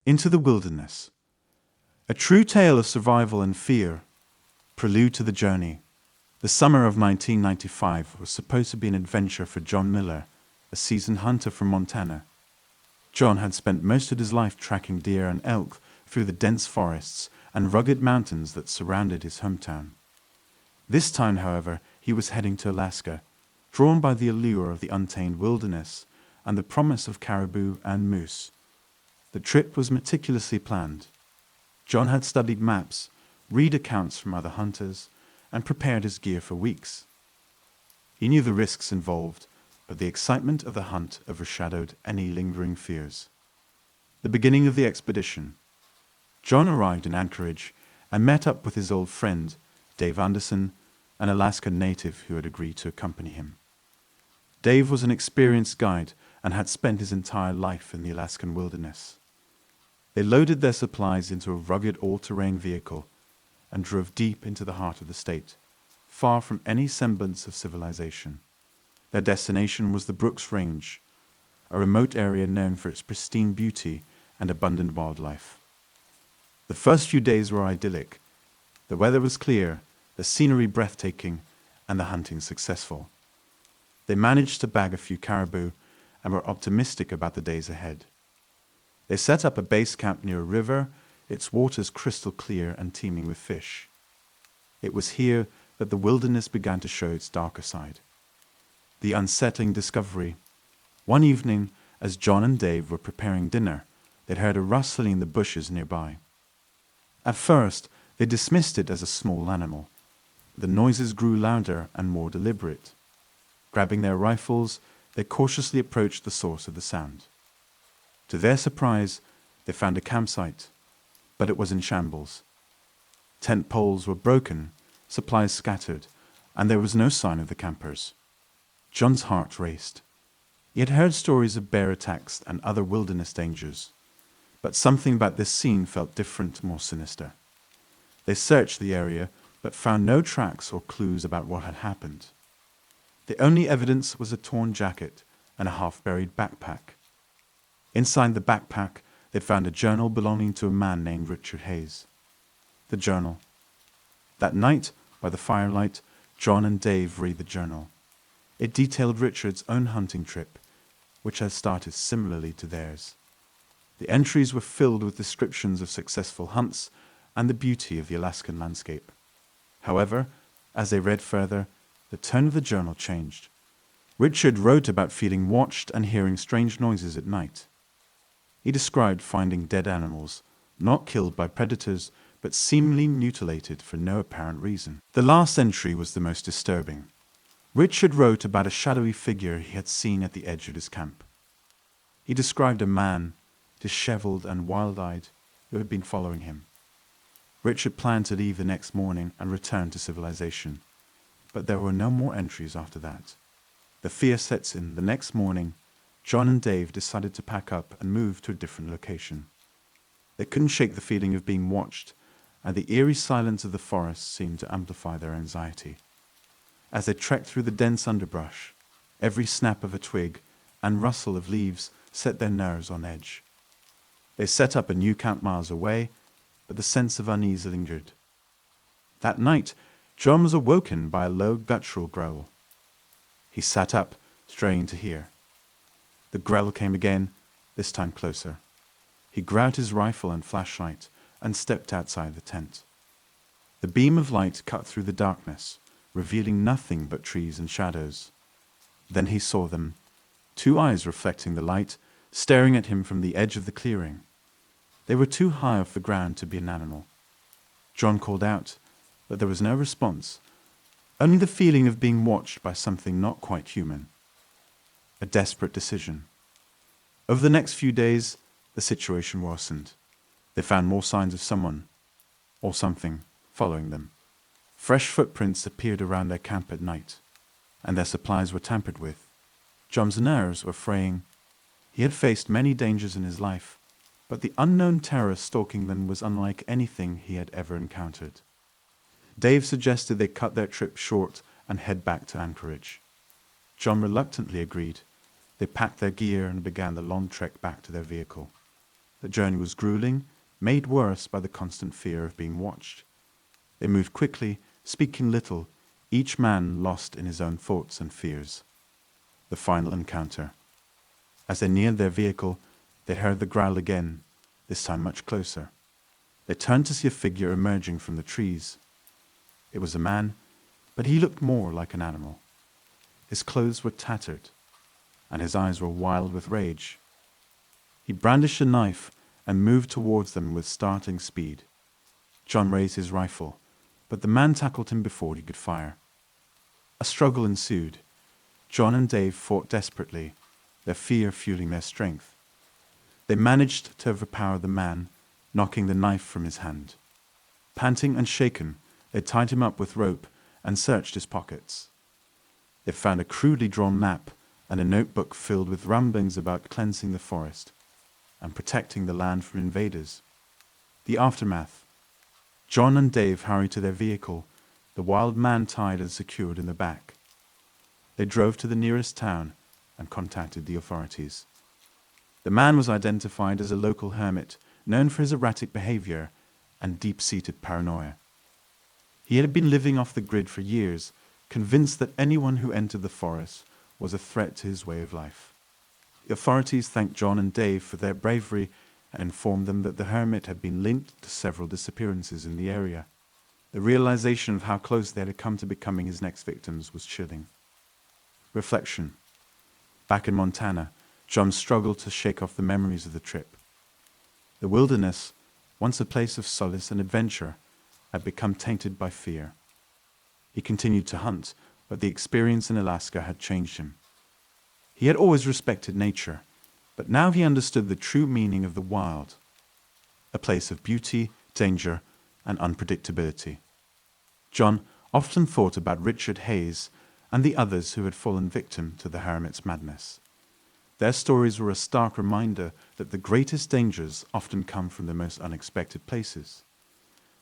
Into the Wilderness. A true tale of survival and fear, prelude to the journey. The summer of 1995 was supposed to be an adventure for John Miller, a seasoned hunter from Montana. John had spent most of his life tracking deer and elk through the dense forests and rugged mountains that surrounded his hometown. This time, however, he was heading to Alaska, drawn by the allure of the untamed wilderness and the promise of caribou and moose. The trip was meticulously planned. John had studied maps, read accounts from other hunters, and prepared his gear for weeks. He knew the risks involved, but the excitement of the hunt overshadowed any lingering fears. The beginning of the expedition. John arrived in Anchorage and met up with his old friend, Dave Anderson, an Alaskan native who had agreed to accompany him. Dave was an experienced guide and had spent his entire life in the Alaskan wilderness. They loaded their supplies into a rugged all-terrain vehicle and drove deep into the heart of the state, far from any semblance of civilization. Their destination was the Brooks Range, a remote area known for its pristine beauty and abundant wildlife. The first few days were idyllic. The weather was clear, the scenery breathtaking, and the hunting successful. They managed to bag a few caribou and were optimistic about the days ahead. They set up a base camp near a river, its waters crystal clear and teeming with fish. It was here that the wilderness began to show its darker side. The unsettling discovery. One evening, as John and Dave were preparing dinner, they heard a rustling in the bushes nearby. At first, they dismissed it as a small animal. The noises grew louder and more deliberate. Grabbing their rifles, they cautiously approached the source of the sound. To their surprise, they found a campsite, but it was in shambles. Tent poles were broken, supplies scattered, and there was no sign of the campers. John's heart raced. He had heard stories of bear attacks and other wilderness dangers, but something about this scene felt different, more sinister. They searched the area, but found no tracks or clues about what had happened. The only evidence was a torn jacket and a half-buried backpack. Inside the backpack, they found a journal belonging to a man named Richard Hayes. The journal. That night, by the firelight, John and Dave read the journal. It detailed Richard's own hunting trip, which had started similarly to theirs. The entries were filled with descriptions of successful hunts and the beauty of the Alaskan landscape. However, as they read further, the tone of the journal changed. Richard wrote about feeling watched and hearing strange noises at night. He described finding dead animals, not killed by predators, but seemingly mutilated for no apparent reason. The last entry was the most disturbing. Richard wrote about a shadowy figure he had seen at the edge of his camp. He described a man, disheveled and wild-eyed, who had been following him. Richard planned to leave the next morning and return to civilization, but there were no more entries after that. The fear sets in. The next morning, John and Dave decided to pack up and move to a different location. They couldn't shake the feeling of being watched, and the eerie silence of the forest seemed to amplify their anxiety. As they trekked through the dense underbrush, every snap of a twig and rustle of leaves set their nerves on edge. They set up a new camp miles away, but the sense of unease lingered. That night, John was awoken by a low guttural growl. He sat up, straining to hear. The growl came again, this time closer. He grabbed his rifle and flashlight and stepped outside the tent. The beam of light cut through the darkness, revealing nothing but trees and shadows. Then he saw them, two eyes reflecting the light, staring at him from the edge of the clearing. They were too high off the ground to be an animal. John called out, but there was no response, only the feeling of being watched by something not quite human. A desperate decision. Over the next few days, the situation worsened. They found more signs of someone, or something, following them. Fresh footprints appeared around their camp at night, and their supplies were tampered with. John's nerves were fraying. He had faced many dangers in his life, but the unknown terror stalking them was unlike anything he had ever encountered. Dave suggested they cut their trip short and head back to Anchorage. John reluctantly agreed. They packed their gear and began the long trek back to their vehicle. The journey was grueling, made worse by the constant fear of being watched. They moved quickly, speaking little, each man lost in his own thoughts and fears. The final encounter. As they neared their vehicle, they heard the growl again, this time much closer. They turned to see a figure emerging from the trees. It was a man, but he looked more like an animal. His clothes were tattered, and his eyes were wild with rage. He brandished a knife and moved towards them with startling speed. John raised his rifle, but the man tackled him before he could fire. A struggle ensued. John and Dave fought desperately, their fear fueling their strength. They managed to overpower the man, knocking the knife from his hand. Panting and shaken, they tied him up with rope and searched his pockets. They found a crudely drawn map and a notebook filled with ramblings about cleansing the forest and protecting the land from invaders. The aftermath. John and Dave hurried to their vehicle, the wild man tied and secured in the back. They drove to the nearest town and contacted the authorities. The man was identified as a local hermit, known for his erratic behavior and deep-seated paranoia. He had been living off the grid for years, convinced that anyone who entered the forest was a threat to his way of life. The authorities thanked John and Dave for their bravery and informed them that the hermit had been linked to several disappearances in the area. The realization of how close they had come to becoming his next victims was chilling. Reflection. Back in Montana, John struggled to shake off the memories of the trip. The wilderness, once a place of solace and adventure, had become tainted by fear. He continued to hunt, but the experience in Alaska had changed him. He had always respected nature, but now he understood the true meaning of the wild, a place of beauty, danger, and unpredictability. John often thought about Richard Hayes and the others who had fallen victim to the hermit's madness. Their stories were a stark reminder that the greatest dangers often come from the most unexpected places.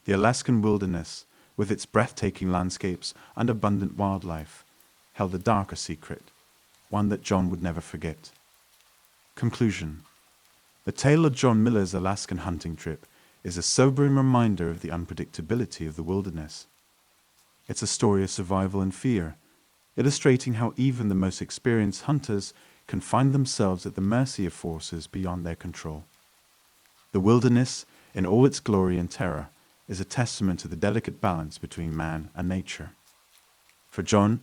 The Alaskan wilderness, with its breathtaking landscapes and abundant wildlife, held a darker secret, one that John would never forget. Conclusion. The tale of John Miller's Alaskan hunting trip is a sobering reminder of the unpredictability of the wilderness. It's a story of survival and fear, illustrating how even the most experienced hunters can find themselves at the mercy of forces beyond their control. The wilderness, in all its glory and terror, is a testament to the delicate balance between man and nature. For John,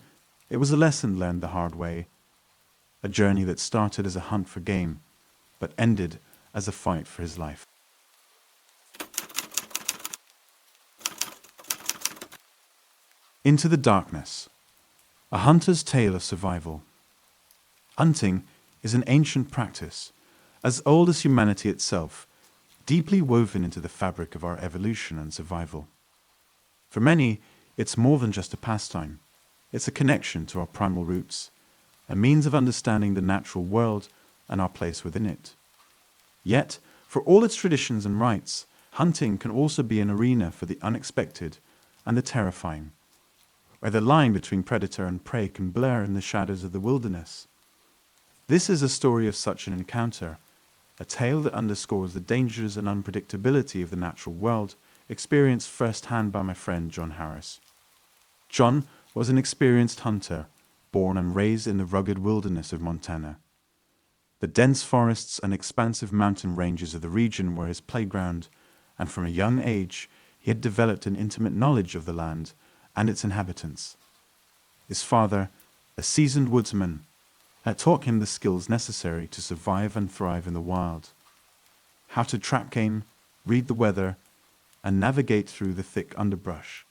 it was a lesson learned the hard way, a journey that started as a hunt for game, but ended as a fight for his life. Into the Darkness. A hunter's tale of survival. Hunting is an ancient practice, as old as humanity itself, deeply woven into the fabric of our evolution and survival. For many, it's more than just a pastime. It's a connection to our primal roots, a means of understanding the natural world and our place within it. Yet, for all its traditions and rites, hunting can also be an arena for the unexpected and the terrifying, where the line between predator and prey can blur in the shadows of the wilderness. This is a story of such an encounter, a tale that underscores the dangers and unpredictability of the natural world, experienced firsthand by my friend John Harris. John was an experienced hunter, born and raised in the rugged wilderness of Montana. The dense forests and expansive mountain ranges of the region were his playground, and from a young age he had developed an intimate knowledge of the land and its inhabitants. His father, a seasoned woodsman, had taught him the skills necessary to survive and thrive in the wild. How to trap game, read the weather, and navigate through the thick underbrush.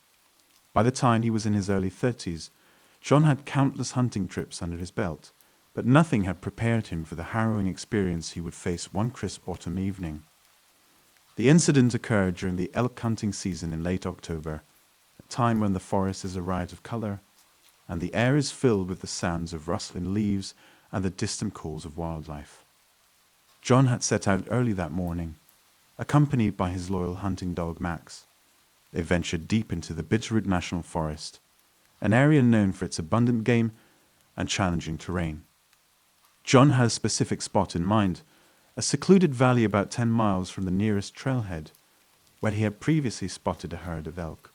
By the time he was in his early 30s, John had countless hunting trips under his belt, but nothing had prepared him for the harrowing experience he would face one crisp autumn evening. The incident occurred during the elk hunting season in late October, a time when the forest is a riot of color, and the air is filled with the sounds of rustling leaves and the distant calls of wildlife. John had set out early that morning, accompanied by his loyal hunting dog Max. They ventured deep into the Bitterroot National Forest, an area known for its abundant game and challenging terrain. John had a specific spot in mind, a secluded valley about 10 miles from the nearest trailhead, where he had previously spotted a herd of elk.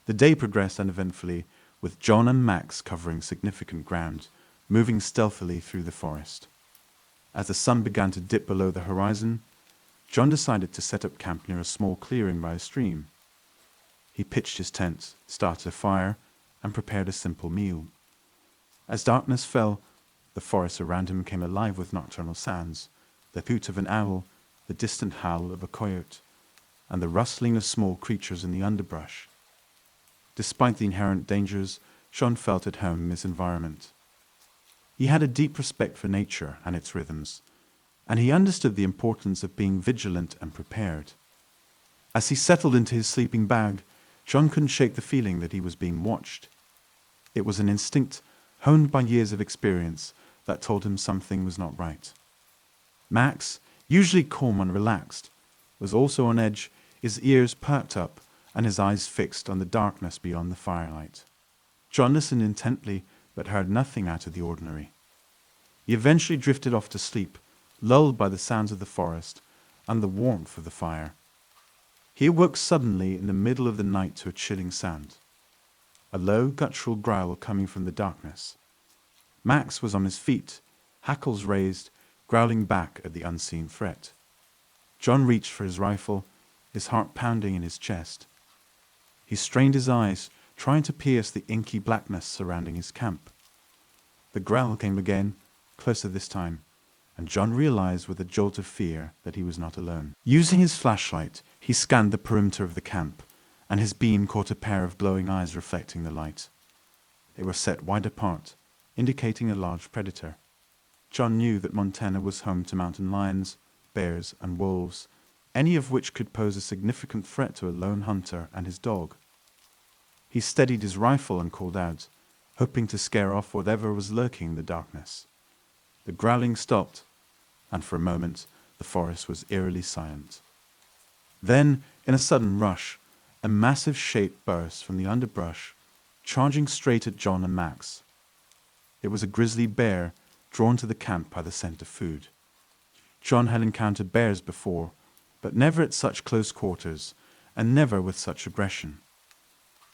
The day progressed uneventfully, with John and Max covering significant ground, moving stealthily through the forest. As the sun began to dip below the horizon, John decided to set up camp near a small clearing by a stream. He pitched his tent, started a fire, and prepared a simple meal. As darkness fell, the forest around him came alive with nocturnal sounds, the hoot of an owl, the distant howl of a coyote, and the rustling of small creatures in the underbrush. Despite the inherent dangers, John felt at home in his environment. He had a deep respect for nature and its rhythms, and he understood the importance of being vigilant and prepared. As he settled into his sleeping bag, John couldn't shake the feeling that he was being watched. It was an instinct honed by years of experience that told him something was not right. Max, usually calm and relaxed, was also on edge, his ears perked up and his eyes fixed on the darkness beyond the firelight. John listened intently but heard nothing out of the ordinary. He eventually drifted off to sleep, lulled by the sounds of the forest and the warmth of the fire. He awoke suddenly in the middle of the night to a chilling sound, a low, guttural growl coming from the darkness. Max was on his feet, hackles raised, growling back at the unseen threat. John reached for his rifle, his heart pounding in his chest. He strained his eyes, trying to pierce the inky blackness surrounding his camp. The growl came again, closer this time, and John realized with a jolt of fear that he was not alone. Using his flashlight, he scanned the perimeter of the camp, and his beam caught a pair of glowing eyes reflecting the light. They were set wide apart, indicating a large predator. John knew that Montana was home to mountain lions, bears, and wolves, any of which could pose a significant threat to a lone hunter and his dog. He steadied his rifle and called out, hoping to scare off whatever was lurking in the darkness. The growling stopped, and for a moment the forest was eerily silent. Then, in a sudden rush, a massive shape burst from the underbrush, charging straight at John and Max. It was a grizzly bear drawn to the camp by the scent of food. John had encountered bears before, but never at such close quarters, and never with such aggression.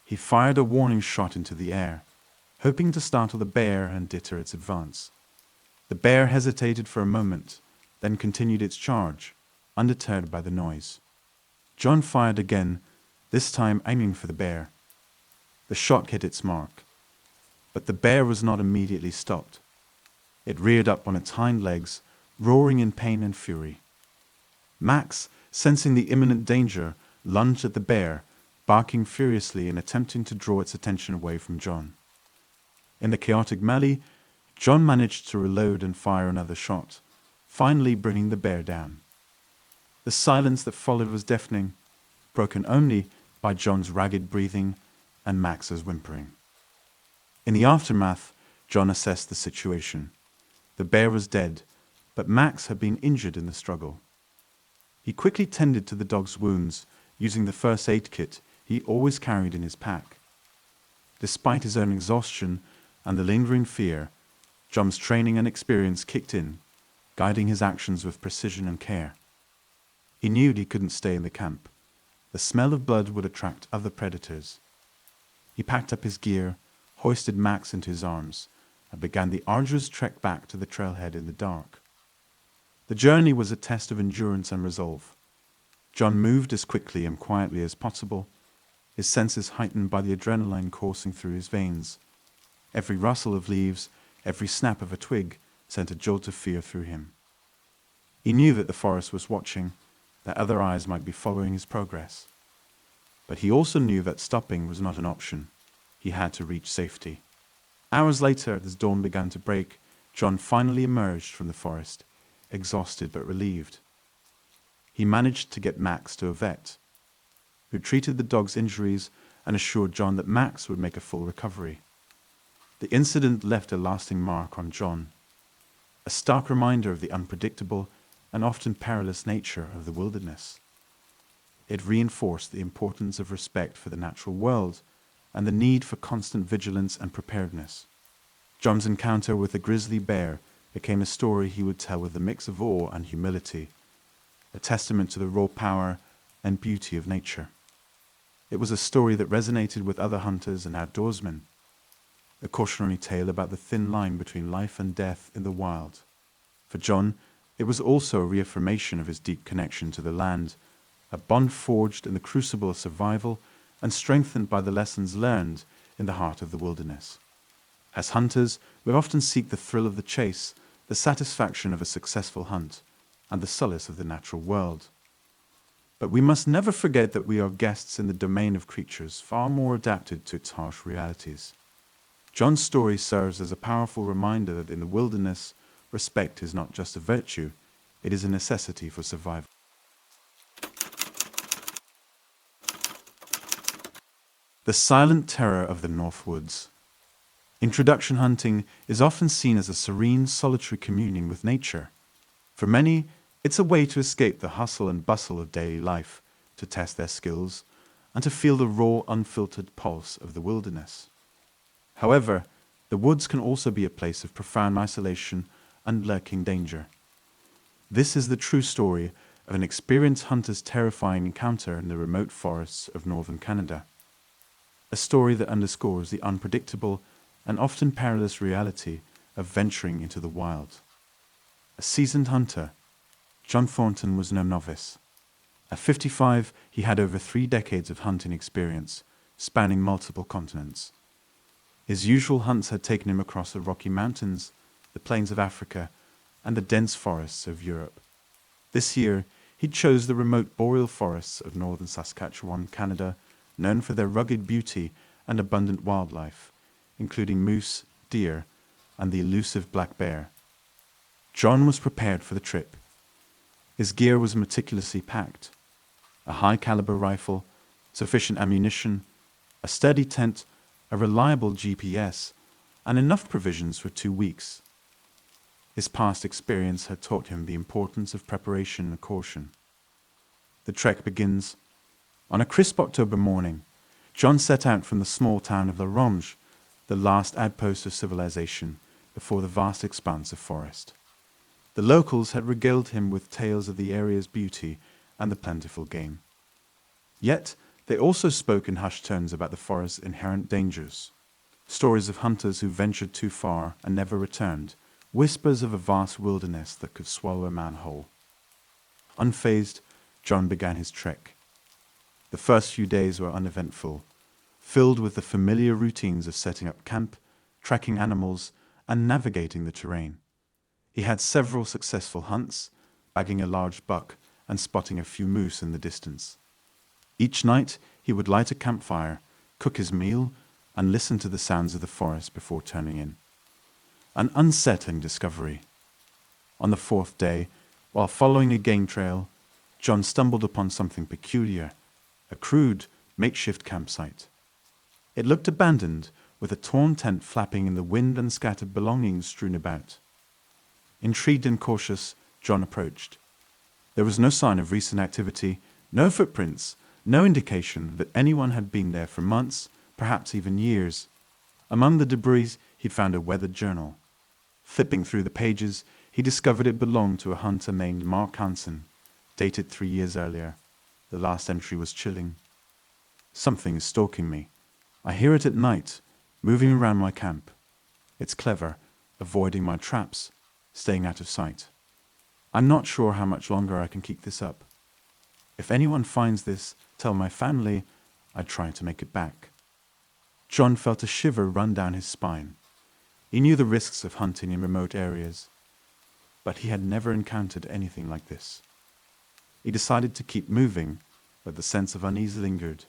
He fired a warning shot into the air, hoping to startle the bear and deter its advance. The bear hesitated for a moment, then continued its charge, undeterred by the noise. John fired again, this time aiming for the bear. The shot hit its mark, but the bear was not immediately stopped. It reared up on its hind legs, roaring in pain and fury. Max, sensing the imminent danger, lunged at the bear, barking furiously and attempting to draw its attention away from John. In the chaotic melee, John managed to reload and fire another shot, finally bringing the bear down. The silence that followed was deafening, broken only by John's ragged breathing and Max's whimpering. In the aftermath, John assessed the situation. The bear was dead, but Max had been injured in the struggle. He quickly tended to the dog's wounds, using the first aid kit he always carried in his pack. Despite his own exhaustion and the lingering fear, John's training and experience kicked in, guiding his actions with precision and care. He knew he couldn't stay in the camp. The smell of blood would attract other predators. He packed up his gear, hoisted Max into his arms, and began the arduous trek back to the trailhead in the dark. The journey was a test of endurance and resolve. John moved as quickly and quietly as possible, his senses heightened by the adrenaline coursing through his veins. Every rustle of leaves, every snap of a twig sent a jolt of fear through him. He knew that the forest was watching, that other eyes might be following his progress. But he also knew that stopping was not an option. He had to reach safety. Hours later, as dawn began to break, John finally emerged from the forest, exhausted but relieved. He managed to get Max to a vet, who treated the dog's injuries and assured John that Max would make a full recovery. The incident left a lasting mark on John, a stark reminder of the unpredictable and often perilous nature of the wilderness. It reinforced the importance of respect for the natural world and the need for constant vigilance and preparedness. John's encounter with the grizzly bear became a story he would tell with a mix of awe and humility, a testament to the raw power and beauty of nature. It was a story that resonated with other hunters and outdoorsmen, a cautionary tale about the thin line between life and death in the wild. For John, it was also a reaffirmation of his deep connection to the land, a bond forged in the crucible of survival and strengthened by the lessons learned in the heart of the wilderness. As hunters, we often seek the thrill of the chase, the satisfaction of a successful hunt, and the solace of the natural world. But we must never forget that we are guests in the domain of creatures far more adapted to its harsh realities. John's story serves as a powerful reminder that in the wilderness, respect is not just a virtue, it is a necessity for survival. The silent terror of the North Woods. Introduction hunting is often seen as a serene, solitary communion with nature. For many, it's a way to escape the hustle and bustle of daily life, to test their skills, and to feel the raw, unfiltered pulse of the wilderness. However, the woods can also be a place of profound isolation and lurking danger. This is the true story of an experienced hunter's terrifying encounter in the remote forests of northern Canada. A story that underscores the unpredictable and often perilous reality of venturing into the wild. A seasoned hunter, John Thornton was no novice. At 55, he had over 3 decades of hunting experience, spanning multiple continents. His usual hunts had taken him across the Rocky Mountains, the plains of Africa, and the dense forests of Europe. This year, he chose the remote boreal forests of northern Saskatchewan, Canada, known for their rugged beauty and abundant wildlife, including moose, deer, and the elusive black bear. John was prepared for the trip. His gear was meticulously packed: a high-caliber rifle, sufficient ammunition, a sturdy tent, a reliable GPS, and enough provisions for 2 weeks. His past experience had taught him the importance of preparation and caution. The trek begins. On a crisp October morning, John set out from the small town of La Ronge, the last outpost of civilization before the vast expanse of forest. The locals had regaled him with tales of the area's beauty and the plentiful game. Yet, they also spoke in hushed tones about the forest's inherent dangers. Stories of hunters who ventured too far and never returned, whispers of a vast wilderness that could swallow a man whole. Unfazed, John began his trek. The first few days were uneventful, filled with the familiar routines of setting up camp, tracking animals, and navigating the terrain. He had several successful hunts, bagging a large buck and spotting a few moose in the distance. Each night, he would light a campfire, cook his meal, and listen to the sounds of the forest before turning in. An unsettling discovery. On the 4th day, while following a game trail, John stumbled upon something peculiar: a crude, makeshift campsite. It looked abandoned, with a torn tent flapping in the wind and scattered belongings strewn about. Intrigued and cautious, John approached. There was no sign of recent activity, no footprints, no indication that anyone had been there for months, perhaps even years. Among the debris, he'd found a weathered journal. Flipping through the pages, he discovered it belonged to a hunter named Mark Hansen, dated 3 years earlier. The last entry was chilling. "Something is stalking me. I hear it at night, moving around my camp. It's clever, avoiding my traps, staying out of sight. I'm not sure how much longer I can keep this up. If anyone finds this, tell my family I'd try to make it back." John felt a shiver run down his spine. He knew the risks of hunting in remote areas, but he had never encountered anything like this. He decided to keep moving, but the sense of unease lingered.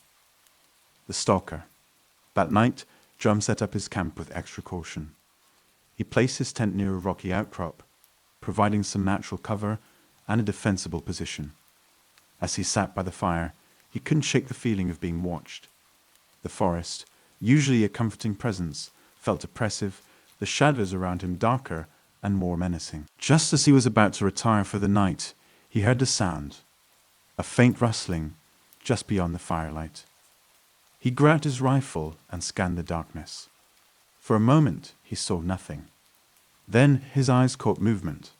The stalker. That night, John set up his camp with extra caution. He placed his tent near a rocky outcrop, providing some natural cover and a defensible position. As he sat by the fire, he couldn't shake the feeling of being watched. The forest, usually a comforting presence, felt oppressive, the shadows around him darker and more menacing. Just as he was about to retire for the night, he heard a sound, a faint rustling, just beyond the firelight. He grabbed his rifle and scanned the darkness. For a moment, he saw nothing. Then his eyes caught movement,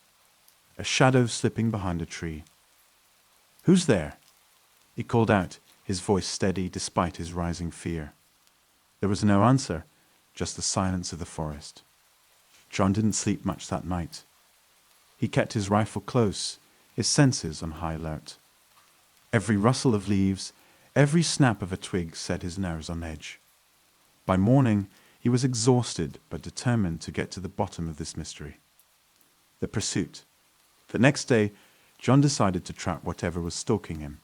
a shadow slipping behind a tree. "Who's there?" he called out, his voice steady despite his rising fear. There was no answer, just the silence of the forest. John didn't sleep much that night. He kept his rifle close, his senses on high alert. Every rustle of leaves, every snap of a twig set his nerves on edge. By morning, he was exhausted but determined to get to the bottom of this mystery. The pursuit. The next day, John decided to trap whatever was stalking him.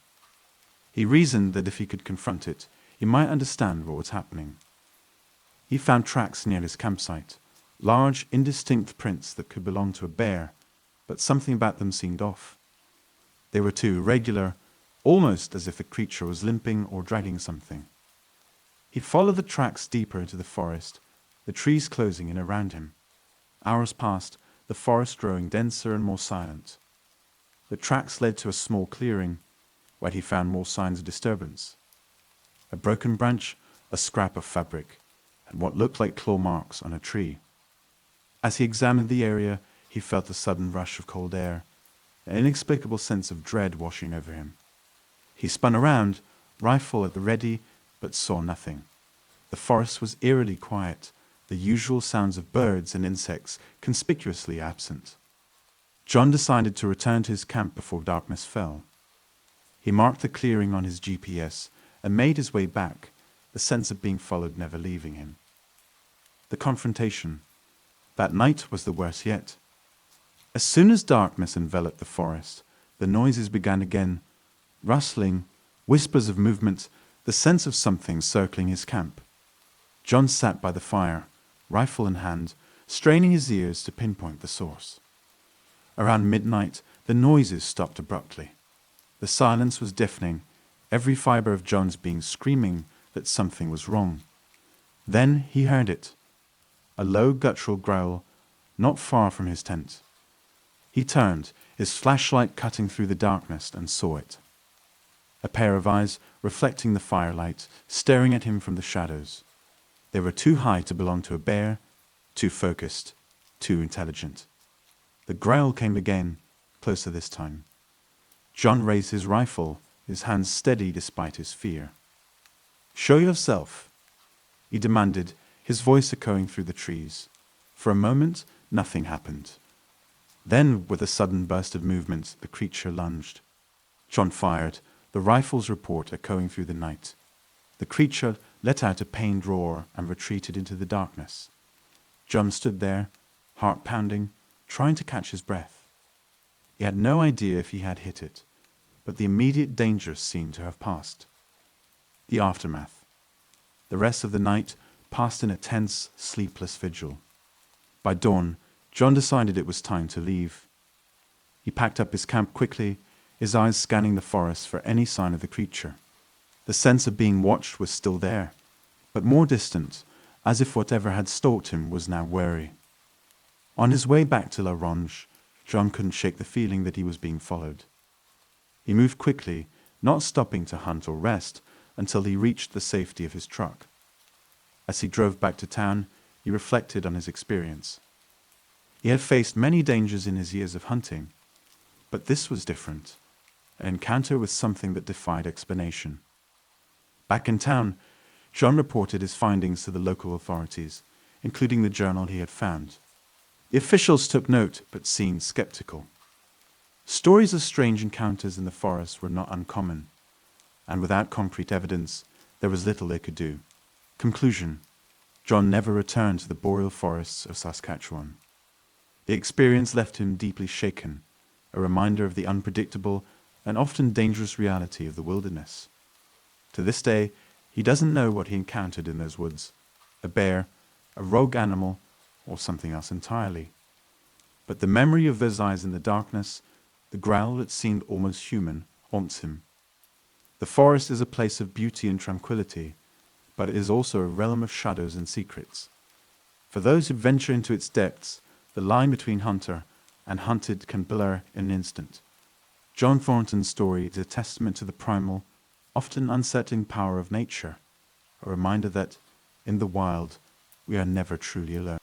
He reasoned that if he could confront it, he might understand what was happening. He found tracks near his campsite, large, indistinct prints that could belong to a bear, but something about them seemed off. They were too irregular, almost as if the creature was limping or dragging something. He followed the tracks deeper into the forest, the trees closing in around him. Hours passed, the forest growing denser and more silent. The tracks led to a small clearing, where he found more signs of disturbance. A broken branch, a scrap of fabric, and what looked like claw marks on a tree. As he examined the area, he felt a sudden rush of cold air, an inexplicable sense of dread washing over him. He spun around, rifle at the ready, but saw nothing. The forest was eerily quiet, the usual sounds of birds and insects conspicuously absent. John decided to return to his camp before darkness fell. He marked the clearing on his GPS and made his way back, the sense of being followed never leaving him. The confrontation. That night was the worst yet. As soon as darkness enveloped the forest, the noises began again, rustling, whispers of movement, the sense of something circling his camp. John sat by the fire, rifle in hand, straining his ears to pinpoint the source. Around midnight, the noises stopped abruptly. The silence was deafening, every fiber of John's being screaming that something was wrong. Then he heard it, a low guttural growl, not far from his tent. He turned, his flashlight cutting through the darkness, and saw it. A pair of eyes, reflecting the firelight, staring at him from the shadows. They were too high to belong to a bear, too focused, too intelligent. The growl came again, closer this time. John raised his rifle, his hands steady despite his fear. "Show yourself," he demanded, his voice echoing through the trees. For a moment, nothing happened. Then, with a sudden burst of movement, the creature lunged. John fired, the rifle's report echoing through the night. The creature let out a pained roar and retreated into the darkness. John stood there, heart pounding, trying to catch his breath. He had no idea if he had hit it, but the immediate danger seemed to have passed. The aftermath. The rest of the night passed in a tense, sleepless vigil. By dawn, John decided it was time to leave. He packed up his camp quickly, his eyes scanning the forest for any sign of the creature. The sense of being watched was still there, but more distant, as if whatever had stalked him was now wary. On his way back to La Ronge, John couldn't shake the feeling that he was being followed. He moved quickly, not stopping to hunt or rest until he reached the safety of his truck. As he drove back to town, he reflected on his experience. He had faced many dangers in his years of hunting, but this was different, an encounter with something that defied explanation. Back in town, John reported his findings to the local authorities, including the journal he had found. The officials took note, but seemed skeptical. Stories of strange encounters in the forest were not uncommon, and without concrete evidence, there was little they could do. Conclusion: John never returned to the boreal forests of Saskatchewan. The experience left him deeply shaken, a reminder of the unpredictable and often dangerous reality of the wilderness. To this day, he doesn't know what he encountered in those woods: a bear, a rogue animal, or something else entirely. But the memory of those eyes in the darkness, the growl that seemed almost human, haunts him. The forest is a place of beauty and tranquility, but it is also a realm of shadows and secrets. For those who venture into its depths, the line between hunter and hunted can blur in an instant. John Thornton's story is a testament to the primal, often unsettling power of nature, a reminder that, in the wild, we are never truly alone.